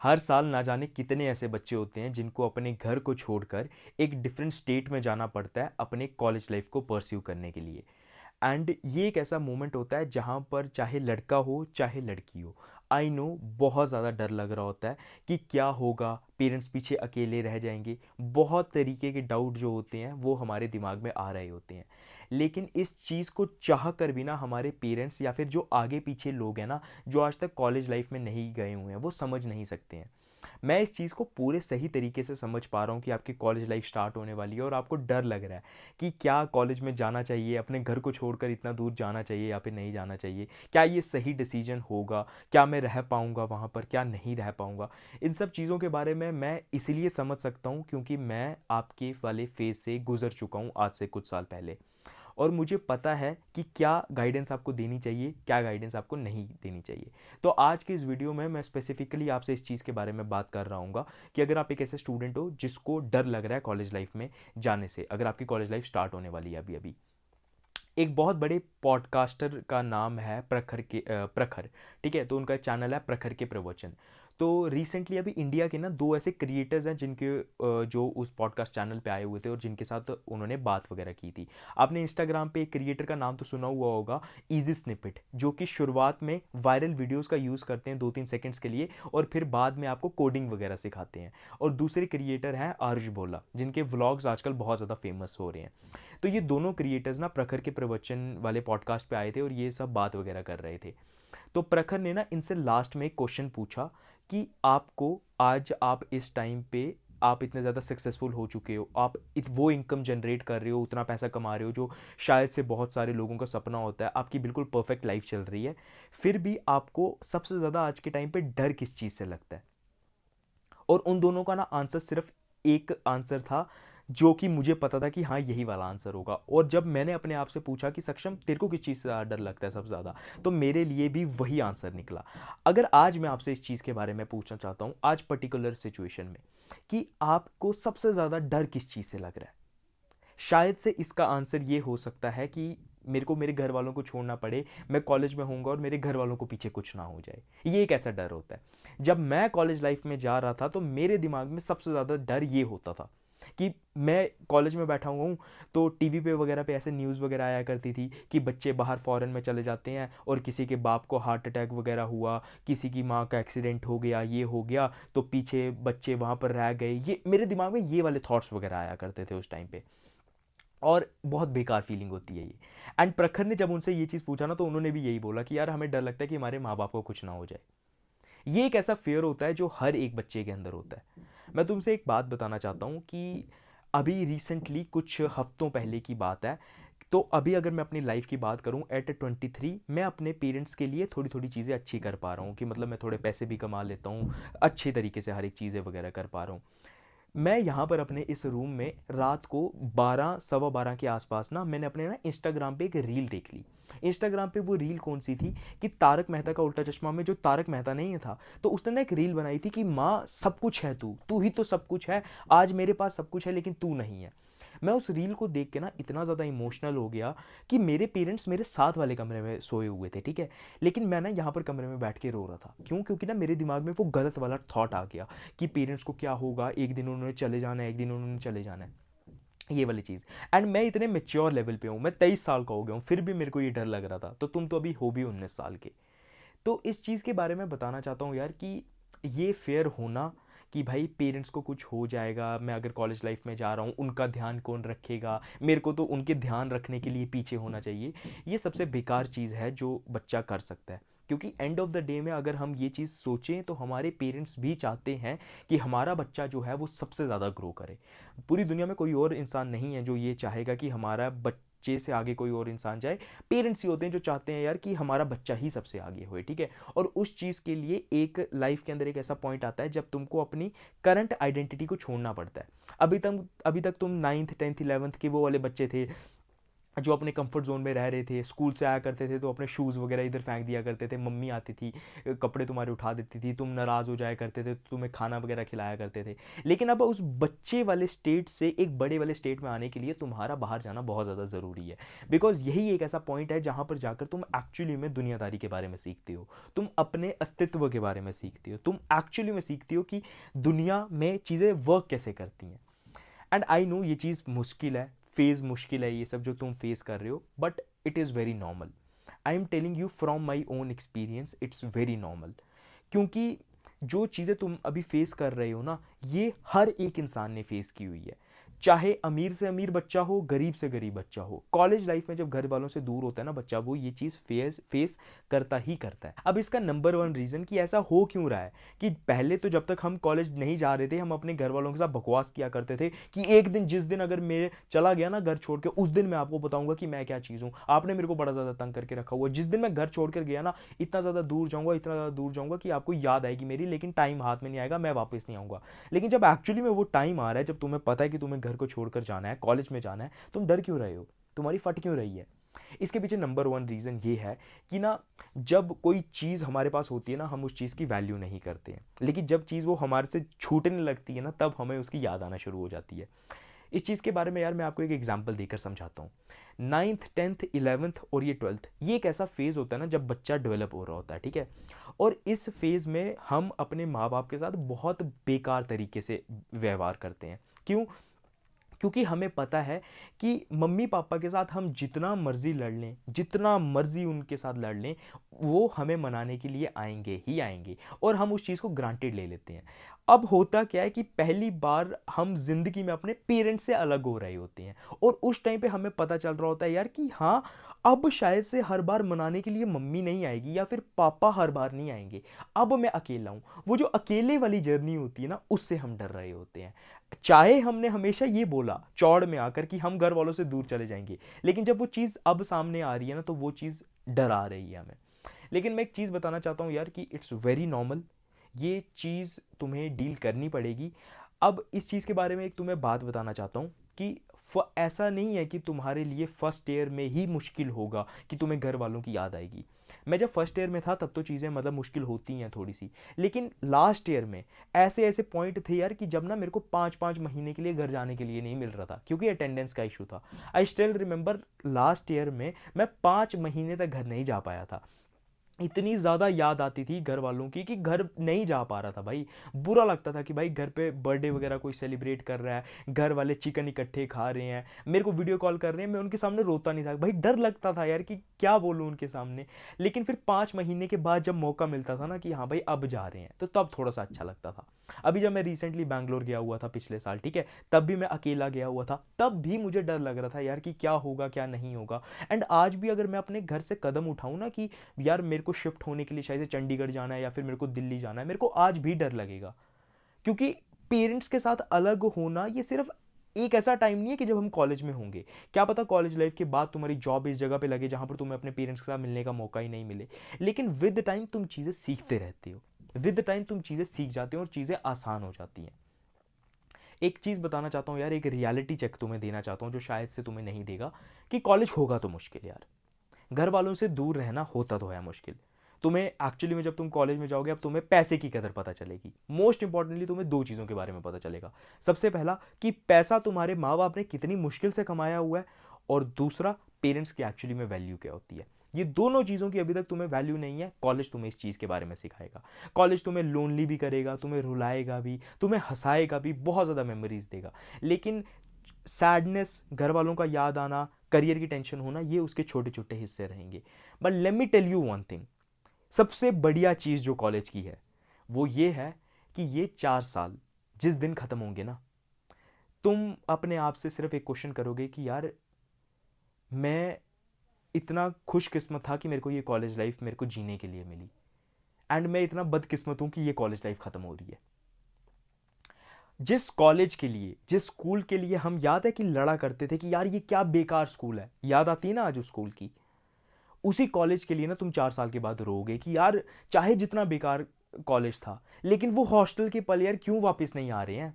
हर साल ना जाने कितने ऐसे बच्चे होते हैं जिनको अपने घर को छोड़कर एक डिफरेंट स्टेट में जाना पड़ता है अपने कॉलेज लाइफ को परस्यू करने के लिए। एंड ये एक ऐसा मोमेंट होता है जहाँ पर चाहे लड़का हो चाहे लड़की हो, आई नो बहुत ज़्यादा डर लग रहा होता है कि क्या होगा, पेरेंट्स पीछे अकेले रह जाएंगे। बहुत तरीके के डाउट जो होते हैं वो हमारे दिमाग में आ रहे होते हैं। लेकिन इस चीज़ को चाह कर भी ना हमारे पेरेंट्स या फिर जो आगे पीछे लोग हैं ना, जो आज तक कॉलेज लाइफ में नहीं गए हुए हैं, वो समझ नहीं सकते हैं। मैं इस चीज़ को पूरे सही तरीके से समझ पा रहा हूँ कि आपकी कॉलेज लाइफ स्टार्ट होने वाली है और आपको डर लग रहा है कि क्या कॉलेज में जाना चाहिए, अपने घर को छोड़कर इतना दूर जाना चाहिए या फिर नहीं जाना चाहिए, क्या ये सही डिसीजन होगा, क्या मैं रह पाऊँगा वहाँ पर, क्या नहीं रह पाऊँगा। इन सब चीज़ों के बारे में मैं इसलिए समझ सकता हूँ क्योंकि मैं आपके वाले फेज़ से गुजर चुका हूँ आज से कुछ साल पहले। और मुझे पता है कि क्या गाइडेंस आपको देनी चाहिए, क्या गाइडेंस आपको नहीं देनी चाहिए। तो आज की इस वीडियो में मैं स्पेसिफिकली आपसे इस चीज़ के बारे में बात कर रहा हूँ कि अगर आप एक ऐसे स्टूडेंट हो जिसको डर लग रहा है कॉलेज लाइफ में जाने से, अगर आपकी कॉलेज लाइफ स्टार्ट होने वाली है अभी अभी। एक बहुत बड़े पॉडकास्टर का नाम है प्रखर। ठीक है, तो उनका चैनल है प्रखर के प्रवचन। तो रिसेंटली अभी इंडिया के ना दो ऐसे क्रिएटर्स हैं जिनके जो उस पॉडकास्ट चैनल पे आए हुए थे और जिनके साथ उन्होंने बात वगैरह की थी। आपने इंस्टाग्राम पे एक क्रिएटर का नाम तो सुना हुआ होगा, इजी स्निपेट, जो कि शुरुआत में वायरल वीडियोस का यूज़ करते हैं 2-3 सेकंड्स के लिए और फिर बाद में आपको कोडिंग वगैरह सिखाते हैं। और दूसरे क्रिएटर हैं आरुष भोला, जिनके व्लॉग्स आजकल बहुत ज़्यादा फेमस हो रहे हैं। तो ये दोनों क्रिएटर्स ना प्रखर के प्रवचन वाले पॉडकास्ट पे आए थे और ये सब बात वगैरह कर रहे थे। तो प्रखर ने ना इनसे लास्ट में एक क्वेश्चन पूछा कि आपको आज आप इस टाइम पे आप इतने ज़्यादा सक्सेसफुल हो चुके हो, आप वो इनकम जनरेट कर रहे हो, उतना पैसा कमा रहे हो जो शायद से बहुत सारे लोगों का सपना होता है, आपकी बिल्कुल परफेक्ट लाइफ चल रही है, फिर भी आपको सबसे ज़्यादा आज के टाइम पे डर किस चीज़ से लगता है। और उन दोनों का ना आंसर सिर्फ एक आंसर था जो कि मुझे पता था कि हाँ यही वाला आंसर होगा। और जब मैंने अपने आप से पूछा कि सक्षम तेरे को किस चीज़ से डर लगता है सबसे ज़्यादा, तो मेरे लिए भी वही आंसर निकला। अगर आज मैं आपसे इस चीज़ के बारे में पूछना चाहता हूँ आज पर्टिकुलर सिचुएशन में कि आपको सबसे ज़्यादा डर किस चीज़ से लग रहा है, शायद से इसका आंसर ये हो सकता है कि मेरे को मेरे घर वालों को छोड़ना पड़े, मैं कॉलेज में होऊंगा और मेरे घर वालों को पीछे कुछ ना हो जाए। ये एक ऐसा डर होता है। जब मैं कॉलेज लाइफ में जा रहा था तो मेरे दिमाग में सबसे ज़्यादा डर ये होता था कि मैं कॉलेज में बैठा हुआ हूँ, तो टीवी पे वगैरह पे ऐसे न्यूज़ वगैरह आया करती थी कि बच्चे बाहर फॉरेन में चले जाते हैं और किसी के बाप को हार्ट अटैक वगैरह हुआ, किसी की माँ का एक्सीडेंट हो गया, ये हो गया, तो पीछे बच्चे वहाँ पर रह गए। ये मेरे दिमाग में ये वाले थॉट्स वगैरह आया करते थे उस टाइम पे। और बहुत बेकार फीलिंग होती है ये। एंड प्रखर ने जब उनसे ये चीज़ पूछा ना तो उन्होंने भी यही बोला कि यार हमें डर लगता है कि हमारे माँ बाप को कुछ ना हो जाए। ये एक ऐसा फेयर होता है जो हर एक बच्चे के अंदर होता है। मैं तुमसे एक बात बताना चाहता हूँ कि अभी रिसेंटली कुछ हफ्तों पहले की बात है। तो अभी अगर मैं अपनी लाइफ की बात करूं एट 23, मैं अपने पेरेंट्स के लिए थोड़ी थोड़ी चीज़ें अच्छी कर पा रहा हूँ कि मतलब मैं थोड़े पैसे भी कमा लेता हूँ, अच्छे तरीके से हर एक चीज़ें वगैरह कर पा रहा हूँ। मैं यहाँ पर अपने इस रूम में रात को 12 सवा 12 के आसपास ना मैंने अपने ना इंस्टाग्राम पे एक रील देख ली। इंस्टाग्राम पे वो रील कौन सी थी कि तारक मेहता का उल्टा चश्मा में जो तारक मेहता नहीं था, तो उसने ना एक रील बनाई थी कि माँ सब कुछ है, तू तू ही तो सब कुछ है, आज मेरे पास सब कुछ है लेकिन तू नहीं है। मैं उस रील को देख के ना इतना ज़्यादा इमोशनल हो गया कि मेरे पेरेंट्स मेरे साथ वाले कमरे में सोए हुए थे, ठीक है, लेकिन मैं ना यहाँ पर कमरे में बैठ के रो रहा था। क्यों? क्योंकि ना मेरे दिमाग में वो गलत वाला थॉट आ गया कि पेरेंट्स को क्या होगा, एक दिन उन्होंने चले जाना है, एक दिन उन्होंने चले जाना है, ये वाली चीज़। एंड मैं इतने मेच्योर लेवल पे हूँ, मैं 23 साल का हो गया हूँ, फिर भी मेरे को ये डर लग रहा था। तो तुम तो अभी हो भी 19 साल के। तो इस चीज़ के बारे में बताना चाहता हूँ यार कि ये फेयर होना कि भाई पेरेंट्स को कुछ हो जाएगा, मैं अगर कॉलेज लाइफ में जा रहा हूँ उनका ध्यान कौन रखेगा, मेरे को तो उनके ध्यान रखने के लिए पीछे होना चाहिए, ये सबसे बेकार चीज़ है जो बच्चा कर सकता है। क्योंकि एंड ऑफ द डे में अगर हम ये चीज़ सोचें तो हमारे पेरेंट्स भी चाहते हैं कि हमारा बच्चा जो है वो सबसे ज़्यादा ग्रो करे। पूरी दुनिया में कोई और इंसान नहीं है जो ये चाहेगा कि हमारा बच्चे से आगे कोई और इंसान जाए। पेरेंट्स ही होते हैं जो चाहते हैं यार कि हमारा बच्चा ही सबसे आगे होए, ठीक है। और उस चीज़ के लिए एक लाइफ के अंदर एक ऐसा पॉइंट आता है जब तुमको अपनी करंट आइडेंटिटी को छोड़ना पड़ता है। अभी तक तुम 9th 10th 11th के वो वाले बच्चे थे जो अपने कंफर्ट जोन में रह रहे थे, स्कूल से आया करते थे तो अपने शूज़ वगैरह इधर फेंक दिया करते थे, मम्मी आती थी, कपड़े तुम्हारे उठा देती थी, तुम नाराज़ हो जाया करते थे तो तुम्हें खाना वगैरह खिलाया करते थे। लेकिन अब उस बच्चे वाले स्टेट से एक बड़े वाले स्टेट में आने के लिए तुम्हारा बाहर जाना बहुत ज़्यादा ज़रूरी है, बिकॉज यही एक ऐसा पॉइंट है जहाँ पर जाकर तुम एक्चुअली में दुनियादारी के बारे में सीखते हो, तुम अपने अस्तित्व के बारे में सीखते हो, तुम एक्चुअली में सीखते हो कि दुनिया में चीज़ें वर्क कैसे करती हैं। एंड आई नो ये चीज़ मुश्किल है, फेज़ मुश्किल है, ये सब जो तुम फेस कर रहे हो, but it is very normal. I am telling you from my own experience, it's very normal. क्योंकि जो चीज़ें तुम अभी फेस कर रहे हो ना, ये हर एक इंसान ने फेस की हुई है, चाहे अमीर से अमीर बच्चा हो, गरीब से गरीब बच्चा हो। कॉलेज लाइफ में जब घर वालों से दूर होता है ना बच्चा, वो ये चीज़ फेस फेस करता ही करता है। अब इसका नंबर वन रीज़न कि ऐसा हो क्यों रहा है, कि पहले तो जब तक हम कॉलेज नहीं जा रहे थे, हम अपने घर वालों के साथ बकवास किया करते थे कि एक दिन, जिस दिन अगर मेरे चला गया ना घर छोड़ के, उस दिन मैं आपको बताऊंगा कि मैं क्या चीज़ हूँ। आपने मेरे को बड़ा ज़्यादा तंग करके रखा हुआ, जिस दिन मैं घर छोड़ कर गया ना, इतना ज़्यादा दूर जाऊँगा, इतना ज़्यादा दूर जाऊँगा कि आपको याद आएगी मेरी, लेकिन टाइम हाथ में नहीं आएगा, मैं वापस नहीं आऊँगा। लेकिन जब एक्चुअली में वो टाइम आ रहा है, जब तुम्हें पता है कि तुम्हें घर को छोड़कर जाना है, कॉलेज में जाना है, तुम डर क्यों रहे हो, तुम्हारी फट क्यों रही है? इसके पीछे नंबर वन रीज़न ये है कि ना, जब कोई चीज़ हमारे पास होती है ना, हम उस चीज़ की वैल्यू नहीं करते हैं, लेकिन जब चीज़ वो हमारे से छूटने लगती है ना, तब हमें उसकी याद आना शुरू हो जाती है। इस चीज़ के बारे में यार मैं आपको एक एग्जांपल देकर समझाता हूँ। 9th 10th 11th और ये 12th, ये एक ऐसा फेज़ होता है ना जब बच्चा डेवलप हो रहा होता है, ठीक है। और इस फेज़ में हम अपने माँ बाप के साथ बहुत बेकार तरीके से व्यवहार करते हैं। क्यों? क्योंकि हमें पता है कि मम्मी पापा के साथ हम जितना मर्जी लड़ लें, जितना मर्जी उनके साथ लड़ लें, वो हमें मनाने के लिए आएंगे ही आएंगे, और हम उस चीज़ को ग्रांटेड ले लेते हैं। अब होता क्या है कि पहली बार हम जिंदगी में अपने पेरेंट्स से अलग हो रहे होते हैं, और उस टाइम पे हमें पता चल रहा होता है यार कि हाँ, अब शायद से हर बार मनाने के लिए मम्मी नहीं आएगी या फिर पापा हर बार नहीं आएंगे, अब मैं अकेला हूँ। वो जो अकेले वाली जर्नी होती है ना, उससे हम डर रहे होते हैं। चाहे हमने हमेशा ये बोला चौड़ में आकर कि हम घर वालों से दूर चले जाएंगे, लेकिन जब वो चीज़ अब सामने आ रही है ना, तो वो चीज़ डरा रही है हमें। लेकिन मैं एक चीज़ बताना चाहता हूँ यार कि इट्स वेरी नॉर्मल, ये चीज़ तुम्हें डील करनी पड़ेगी। अब इस चीज़ के बारे में एक तुम्हें बात बताना चाहता हूँ कि ऐसा नहीं है कि तुम्हारे लिए फर्स्ट ईयर में ही मुश्किल होगा कि तुम्हें घर वालों की याद आएगी। मैं जब फर्स्ट ईयर में था तब तो चीज़ें मतलब मुश्किल होती हैं थोड़ी सी, लेकिन लास्ट ईयर में ऐसे ऐसे पॉइंट थे यार कि जब ना मेरे को 5-5 महीने के लिए घर जाने के लिए नहीं मिल रहा था, क्योंकि अटेंडेंस का इशू था। I still remember last year में मैं 5 महीने तक घर नहीं जा पाया था। इतनी ज़्यादा याद आती थी घर वालों की कि घर नहीं जा पा रहा था भाई। बुरा लगता था कि भाई घर पे बर्थडे वगैरह कोई सेलिब्रेट कर रहा है, घर वाले चिकन इकट्ठे खा रहे हैं, मेरे को वीडियो कॉल कर रहे हैं, मैं उनके सामने रोता नहीं था भाई, डर लगता था यार कि क्या बोलूँ उनके सामने। लेकिन फिर 5 महीने के बाद जब मौका मिलता था ना कि हाँ भाई अब जा रहे हैं, तो तब थोड़ा सा अच्छा लगता था। अभी जब मैं रिसेंटली बैंगलोर गया हुआ था पिछले साल, ठीक है, तब भी मैं अकेला गया हुआ था, तब भी मुझे डर लग रहा था यार कि क्या होगा क्या नहीं होगा। एंड आज भी अगर मैं अपने घर से कदम उठाऊं ना कि यार मेरे को शिफ्ट होने के लिए शायद से चंडीगढ़ जाना है या फिर मेरे को दिल्ली जाना है, मेरे को आज भी डर लगेगा। क्योंकि पेरेंट्स के साथ अलग होना ये सिर्फ एक ऐसा टाइम नहीं है कि जब हम कॉलेज में होंगे। क्या पता कॉलेज लाइफ के बाद तुम्हारी जॉब इस जगह पे लगे जहां पर तुम्हें अपने पेरेंट्स के साथ मिलने का मौका ही नहीं मिले, लेकिन विद टाइम तुम चीज़ें सीखते रहते हो, विद टाइम तुम चीज़ें सीख जाते हो और चीज़ें आसान हो जाती हैं। एक चीज़ बताना चाहता हूँ यार, एक रियलिटी चेक तुम्हें देना चाहता हूँ जो शायद से तुम्हें नहीं देगा, कि कॉलेज होगा तो मुश्किल यार, घर वालों से दूर रहना होता तो है मुश्किल। तुम्हें एक्चुअली में जब तुम कॉलेज में जाओगे, अब तुम्हें पैसे की कदर पता चलेगी। मोस्ट इंपॉर्टेंटली तुम्हें दो चीज़ों के बारे में पता चलेगा। सबसे पहला कि पैसा तुम्हारे माँ बाप ने कितनी मुश्किल से कमाया हुआ है, और दूसरा पेरेंट्स की एक्चुअली में वैल्यू क्या होती है। ये दोनों चीज़ों की अभी तक तुम्हें वैल्यू नहीं है, कॉलेज तुम्हें इस चीज़ के बारे में सिखाएगा। कॉलेज तुम्हें लोनली भी करेगा, तुम्हें रुलाएगा भी, तुम्हें हंसाएगा भी, बहुत ज़्यादा मेमोरीज देगा, लेकिन सैडनेस, घर वालों का याद आना, करियर की टेंशन होना, ये उसके छोटे छोटे हिस्से रहेंगे। But let me tell you one thing, सबसे बढ़िया चीज़ जो कॉलेज की है वो ये है कि ये 4 साल जिस दिन ख़त्म होंगे ना, तुम अपने आप से सिर्फ एक क्वेश्चन करोगे कि यार मैं इतना खुशकिस्मत था कि मेरे को ये कॉलेज लाइफ मेरे को जीने के लिए मिली, एंड मैं इतना बदकिस्मत हूँ कि ये कॉलेज लाइफ ख़त्म हो रही है। जिस कॉलेज के लिए, जिस स्कूल के लिए हम याद है कि लड़ा करते थे कि यार ये क्या बेकार स्कूल है, याद आती है ना आज उस स्कूल की, उसी कॉलेज के लिए ना तुम 4 साल के बाद रोगे कि यार चाहे जितना बेकार कॉलेज था, लेकिन वो हॉस्टल के पल यार क्यों वापस नहीं आ रहे हैं।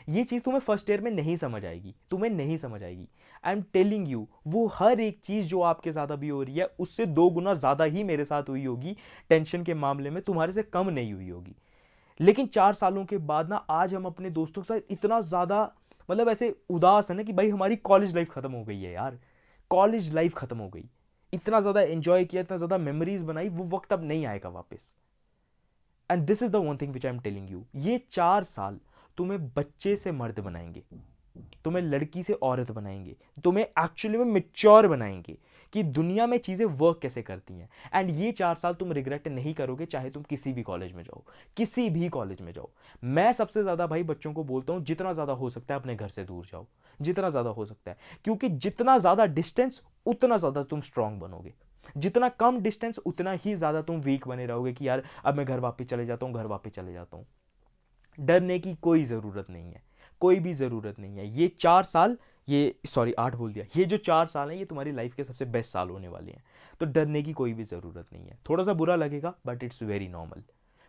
ये चीज़ तुम्हें फर्स्ट ईयर में नहीं समझ आएगी, तुम्हें नहीं समझ आएगी। आई एम टेलिंग यू, वो हर एक चीज़ जो आपके साथ अभी हो रही है उससे 2 गुना ज़्यादा ही मेरे साथ हुई होगी। टेंशन के मामले में तुम्हारे से कम नहीं हुई होगी। लेकिन 4 सालों के बाद ना आज हम अपने दोस्तों के साथ इतना ज़्यादा मतलब ऐसे उदास है ना कि भाई हमारी कॉलेज लाइफ खत्म हो गई है यार, कॉलेज लाइफ खत्म हो गई। इतना ज़्यादा एंजॉय किया, इतना ज़्यादा मेमोरीज बनाई, वो वक्त अब नहीं आएगा वापस। And this is the one thing which I am telling you, ये 4 साल तुम्हें बच्चे से मर्द बनाएंगे, तुम्हें लड़की से औरत बनाएंगे, तुम्हें एक्चुअली में मेच्योर बनाएंगे कि दुनिया में चीज़ें वर्क कैसे करती हैं। एंड ये 4 साल तुम रिग्रेट नहीं करोगे, चाहे तुम किसी भी कॉलेज में जाओ, किसी भी कॉलेज में जाओ। मैं सबसे ज़्यादा भाई बच्चों को बोलता हूँ जितना ज़्यादा हो सकता है अपने घर से दूर जाओ, जितना ज़्यादा हो सकता है, क्योंकि जितना ज़्यादा डिस्टेंस उतना ज़्यादा तुम स्ट्रांग बनोगे, जितना कम डिस्टेंस उतना ही ज़्यादा तुम वीक बने रहोगे कि यार अब मैं घर वापस चले जाता हूँ, घर वापस चले जाता हूँ। डरने की कोई ज़रूरत नहीं है, कोई भी ज़रूरत नहीं है। ये 4 साल, ये सॉरी 8 बोल दिया, ये जो 4 साल हैं ये तुम्हारी लाइफ के सबसे बेस्ट साल होने वाले हैं। तो डरने की कोई भी ज़रूरत नहीं है। थोड़ा सा बुरा लगेगा बट इट्स वेरी नॉर्मल।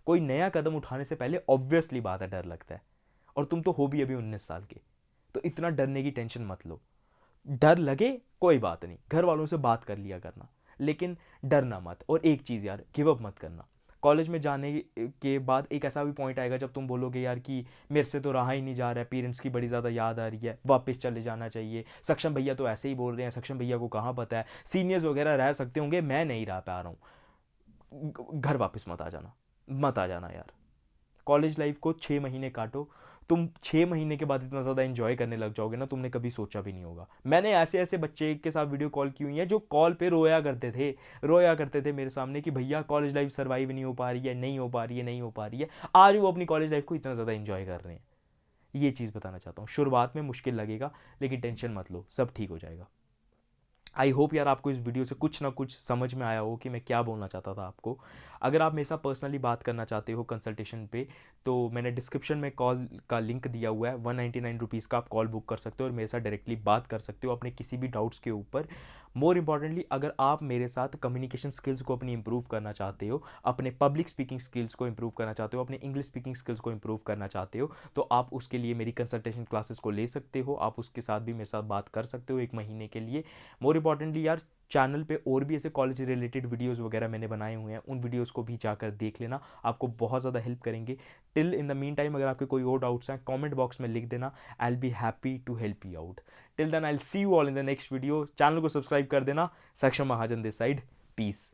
कोई नया कदम उठाने से पहले ऑब्वियसली बात है डर लगता है, और तुम तो हो भी अभी 19 साल के, तो इतना डरने की टेंशन मत लो। डर लगे कोई बात नहीं, घर वालों से बात कर लिया करना, लेकिन डरना मत। और एक चीज़ यार, गिव अप मत करना। कॉलेज में जाने के बाद एक ऐसा भी पॉइंट आएगा जब तुम बोलोगे यार कि मेरे से तो रहा ही नहीं जा रहा है, पेरेंट्स की बड़ी ज़्यादा याद आ रही है, वापस चले जाना चाहिए, सक्षम भैया तो ऐसे ही बोल रहे हैं, सक्षम भैया को कहाँ पता है, सीनियर्स वगैरह रह सकते होंगे, मैं नहीं रह पा रहा हूँ। घर वापस मत आ जाना, मत आ जाना यार। कॉलेज लाइफ को 6 महीने काटो, तुम 6 महीने के बाद इतना ज़्यादा एंजॉय करने लग जाओगे ना, तुमने कभी सोचा भी नहीं होगा। मैंने ऐसे ऐसे बच्चे के साथ वीडियो कॉल की हुई है जो कॉल पे रोया करते थे मेरे सामने कि भैया कॉलेज लाइफ सर्वाइव नहीं हो पा रही है, नहीं हो पा रही है, नहीं हो पा रही है। आज वो अपनी कॉलेज लाइफ को इतना ज़्यादा एंजॉय कर रहे हैं। ये चीज़ बताना चाहता हूँ। शुरुआत में मुश्किल लगेगा, लेकिन टेंशन मत लो, सब ठीक हो जाएगा। आई होप यार आपको इस वीडियो से कुछ ना कुछ समझ में आया हो कि मैं क्या बोलना चाहता था आपको। अगर आप मेरे साथ पर्सनली बात करना चाहते हो कंसल्टेशन पे, तो मैंने डिस्क्रिप्शन में कॉल का लिंक दिया हुआ है, 199 रुपीज़ का आप कॉल बुक कर सकते हो और मेरे साथ डायरेक्टली बात कर सकते हो अपने किसी भी डाउट्स के ऊपर। मोर इंपॉर्टेंटली, अगर आप मेरे साथ कम्युनिकेशन स्किल्स को अपनी इंप्रूव करना चाहते हो, अपने पब्लिक स्पीकिंग स्किल्स को इंप्रूव करना चाहते हो, अपने इंग्लिश स्पीकिंग स्किल्स को इंप्रूव करना चाहते हो, तो आप उसके लिए मेरी कंसल्टेशन क्लासेस को ले सकते हो। आप उसके साथ भी मेरे साथ बात कर सकते हो 1 महीने के लिए। मोर इंपॉर्टेंटली यार, चैनल पे और भी ऐसे कॉलेज रिलेटेड वीडियोस वगैरह मैंने बनाए हुए हैं, उन वीडियोस को भी जाकर देख लेना, आपको बहुत ज़्यादा हेल्प करेंगे। Till in the mean time, अगर आपके कोई और डाउट्स हैं कमेंट बॉक्स में लिख देना, I will be happy to help you out. Till then I will see you all in the next video. Channel को सब्सक्राइब कर देना। सक्षम महाजन दिस साइड, पीस।